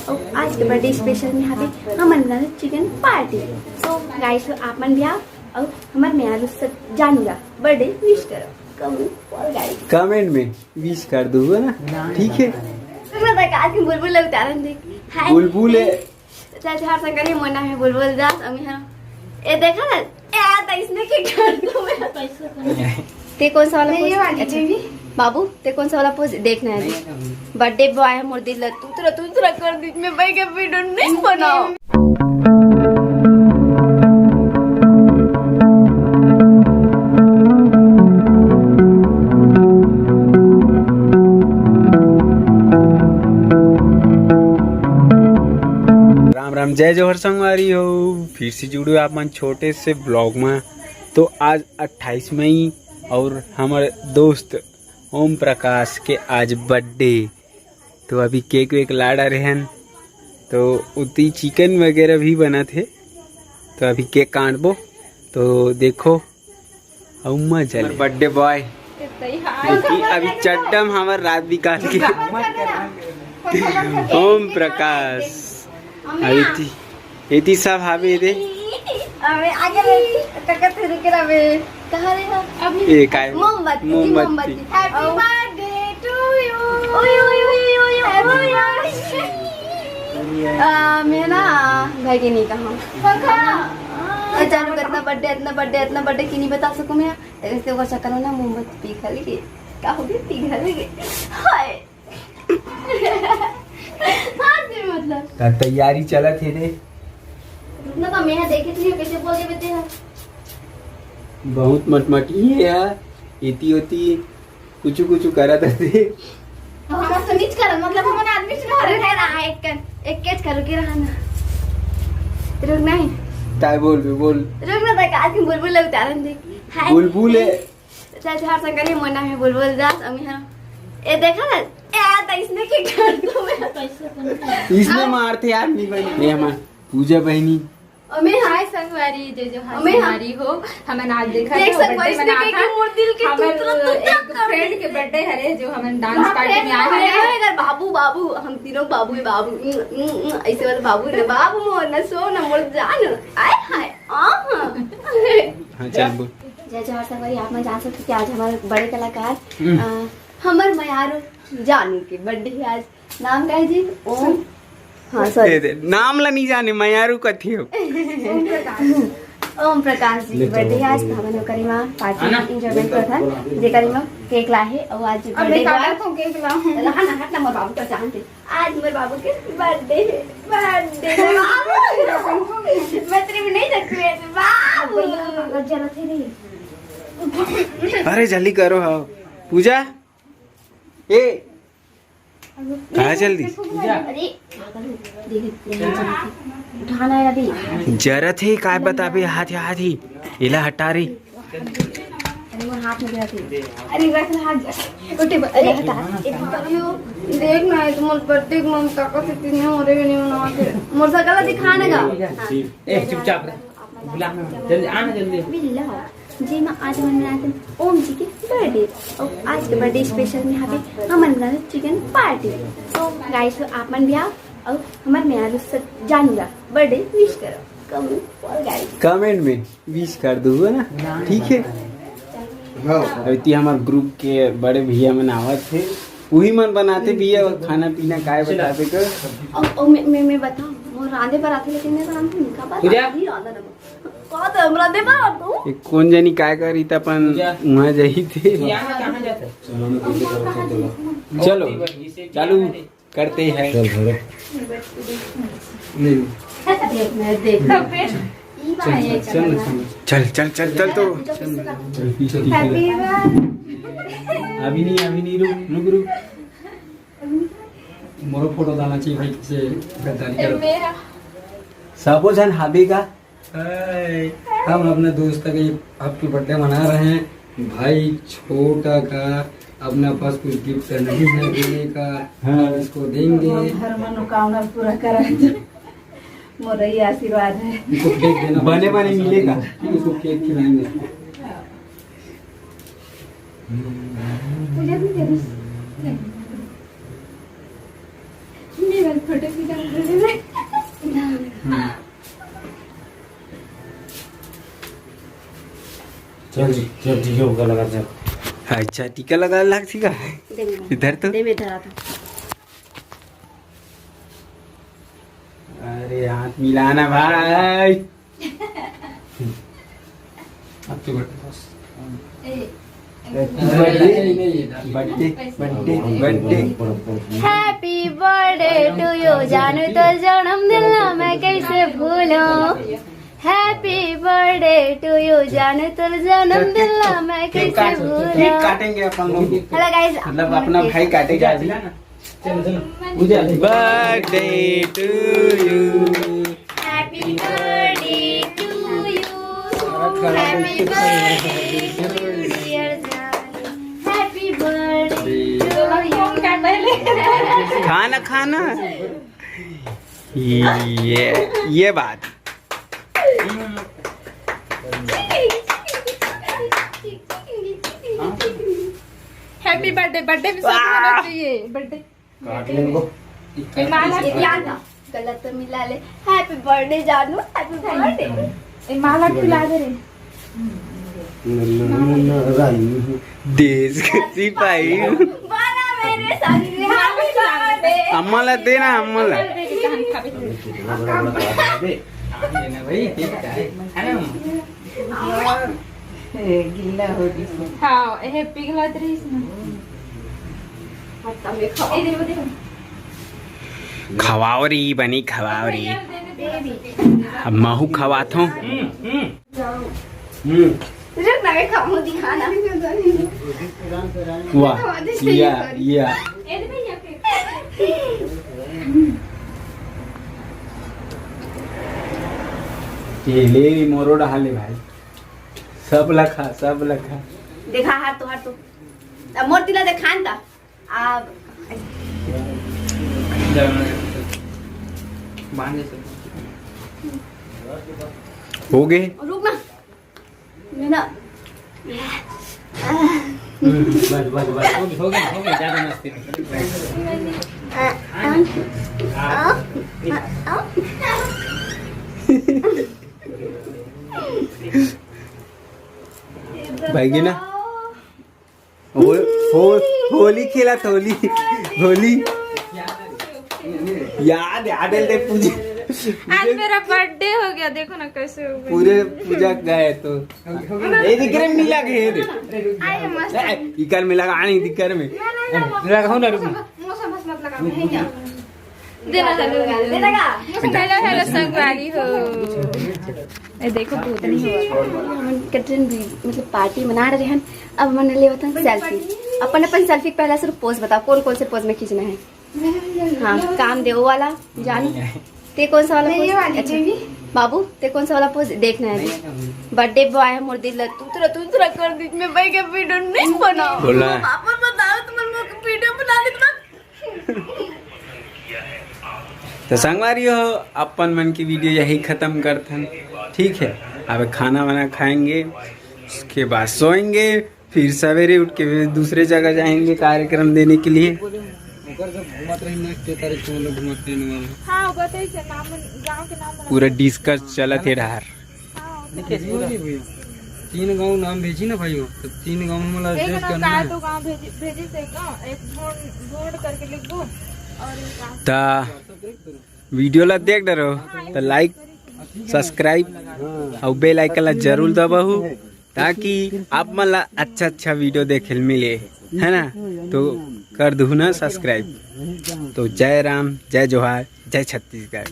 और आज के बर्थडे स्पेशल में यहाँ पे हम बना चिकन पार्टी। सो गाइस आप मन भी आओ और हमारे में आलू सब जानिएगा बर्थडे विश करो कमेंट में विश कर दूंगा ना, ठीक है। आज की बुलबुल उतारन देख बुलबुल चाचा हर संग करी मोना है बुलबुल दास अमी है ए देखा ना ए इसने के कर दो मेरा पैसा ते कौन सा वाला ये वाली अच्छा बाबू ते कौन सा वाला पोज देखना है बर्थडे बॉय है मोर दिल तू तुरा कर बीच में भाई के वीडियो नहीं बनाओ। राम जय जोहर संगवारी हो, फिर से जुड़ो आप मन छोटे से ब्लॉग में। तो आज 28 मई और हमारे दोस्त ओम प्रकाश के आज बर्थडे, तो अभी केक वेक लाड़ा रहन, तो उतनी चिकन वगैरह भी बना थे, तो अभी केक काटबो तो देखो अम्मा चले बर्थडे बॉय अभी चड्डम हमार रात निकाल के ओम प्रकाश अभी एती सब हावे दे अबे आगे टकट रुके रवे कहां रे अभी ए काय मोमबत्ती हैप्पी बर्थडे टू यू ओय ओय ओय ओय मैं ना भाई के नहीं कहा चालू इतना बर्थडे की नहीं बता सकूं मैं ऐसे वो चक्कर में ना मोमबत्ती पिघल गई क्या हो गया पिघल गई हाय मतलब तैयारी चला थे रे ना तो मैं देखे थी कैसे बोले बेटे हैं बहुत मटमटी है यार, इती होती कुछ करत थे हमारा समीच कर मतलब हम आदमी से रह रहा है एक कैच करो के रहा ना रुक नहीं ताई बोल रुक ना तक आज की बुलबुल उतारन देख बुलबुल चाचा हर संग करी मोना है बुलबुल दास अमी है ए देखा ना ए इसने के कर दो मेरा पैसा इसने मारते यार नहीं बहनी ये हमार पूजा बहनी मैं हाय संगवारी जो हमारी हो हमें आज देखा देख संगवारी इसने के मोर दिल के एक फ्रेंड के बर्थडे हरे जो हमें डांस पार्टी में आए हैं अगर बाबू हम तीनों बाबू ऐसे वाला बाबू ने बाबू मोर न सो न मोर जान आय हाय हां चल बोल जय जय संगवारी आप में जान सकते कि आज हमारे बड़े कलाकार हमर मयारो जानू के बर्थडे है आज। नाम क्या है जी? ओम हाँ सॉरी नाम ला नहीं जाने मयारू कथी हो ओम प्रकाश जी बर्थडे है आज। हमने करीमा पार्टी एंजॉयमेंट कर था जे करीमा केक ला है और आज बर्थडे काटा तो केक ला रहा ना हट ना मोर बाबू तो जानते आज मेरे बाबू के बर्थडे है बाबू मैं तेरे में नहीं सकती है बाबू जरा थे नहीं अरे जल्दी करो हाँ पूजा ए कहा जल्दी उठाना है अभी जरूरत है काय बताबे हाथ ही इला हटा रही हाथ में अरे रख हाथ उठे अरे हटा देख ना तुम बर्थडे मम काका से तीन हो रहे नहीं ना के मोर सकला दिखाना गा ए चुपचाप रह बुला जल्दी आना जल्दी बिल्ला जी मैं आज मनाते ओम जी के बर्थडे और आज के बर्थडे स्पेशल में यहाँ पे हम बना चिकन पार्टी। तो गाइस आप मन भी आओ और हमारे में आलू सब जानिएगा बर्थडे विश करो कमेंट में विश कर दूंगा ना, ठीक है। अभी हमारे ग्रुप के बड़े भैया मन आवत थे, वही मन बनाते भैया खाना पीना काय बताते कर और मैं बताऊं वो रांधे पर आते लेकिन मैं रांधे नहीं खा पाता नहीं रांधा ना कौन तो हमरा दे बा तू कौन जानी काय करी त अपन वहां जाई थे। कहां जाते चलो चालू करते हैं। चल तो अभी नहीं रुक मोरो फोटो डालना चाहिए भाई से गद्दारी सबो जन हाबे का हम अपने दोस्त का आपकी बर्थडे मना रहे हैं भाई, छोटा का अपने पास कुछ गिफ्ट नहीं है देने का। हाँ इसको देंगे, हर मनोकामना पूरा करा मोर ये आशीर्वाद है। इसको केक देना बने मिलेगा, इसको केक खिलाएंगे। चल जी चल ठीक होगा लगा जा अच्छा टीका लगा लाग थी का इधर तो दे में धरा था। अरे हाथ मिलाना भाई। आपके birthday birthday birthday birthday happy birthday to you, जानू तो जन्मदिन मैं कैसे भूलूं। हैप्पी बर्थडे टू यू, जानू तो जन्मदिन मैं कैसे केक भूलूं। काटेंगे अपन लोग, हेलो गाइस, मतलब अपना भाई काटेगा अभी। चलो चलो Puja birthday to you, happy birthday to you, happy birthday to dear जान, हैप्पी बर्थडे टू यू। खाना खाना ये बात। हैप्पी बर्थडे, बर्थडे भी साथ होना चाहिए। बर्थडे काट लेंगे गलत तो मिला ले। हैप्पी बर्थडे जानू, हैप्पी बर्थडे। माला खिला दे रे। देश के सिपाही बाला मेरे संग हैप्पी बर्थडे। अम्माला दे ना अम्माला। गिल्ला हो गई। हाँ हैप्पी खिला दे रे इसमें। हाथ में खाओ। ए दे दे। खवावरी बनी खवावरी, अब महू खवात हूँ। रुक ना, मैं खाऊं दिखाना। वाह या केले मोरो डाले भाई, सब लखा सब लखा। देखा हाथ तो अब मोर तिला देखान ता अब हो गए। रुक ना मेरा बस बस बस हो गया ज्यादा मस्ती भाई ना होली खेला था, होली याद दे पूजा। आज मेरा बर्थडे हो गया, देखो ना कैसे हो गया। पूरे पूजा गए तो ये दिख रहे मिला गए रे इकर में लगा नहीं दिक्कर में लगाओ ना रुक मौसम बस मत लगा नहीं क्या देना देगा। हेलो हेलो संगवारी हो। ए देखो भूत नहीं हुआ। हम कटरन भी मतलब पार्टी मना रहे हैं। अब मन ले बता सेल्फी, अपन सेल्फी पहला सिर्फ पोज बताओ कौन कौन से पोज में खींचना है। हाँ काम दे वो वाला जान, ते कौन सा वाला पोज? अच्छा बाबू ते कौन सा वाला पोज देखना है? बर्थडे बॉय मोर दिल तू कर दी मैं भाई के वीडियो नहीं बनाओ बोला पापा बताओ तुम लोग वीडियो बना दी तुम। तो संगवारी हो अपन मन की वीडियो यही खत्म करते हैं, ठीक है। अब खाना वाना खाएंगे, उसके बाद सोएंगे, फिर सवेरे उठ के दूसरे जगह जाएंगे कार्यक्रम देने के लिए। हाँ बताइए नाम गांव के नाम पूरा डिस्कस चलत है रहा। 3 गाँव नाम भेजी ना भाई, तो 3 गाँव में मला एड्रेस करना है। तो गांव भेजी से गांव एक बोर्ड करके लिख दो और तो वीडियो ला देख डरो तो लाइक सब्सक्राइब और बेल आइकन ला जरूर दबाओ, ताकि आप मन ला अच्छा वीडियो देखे मिले, है ना। तो कर दू ना सब्सक्राइब। तो जय राम, जय जोहार, जय छत्तीसगढ़।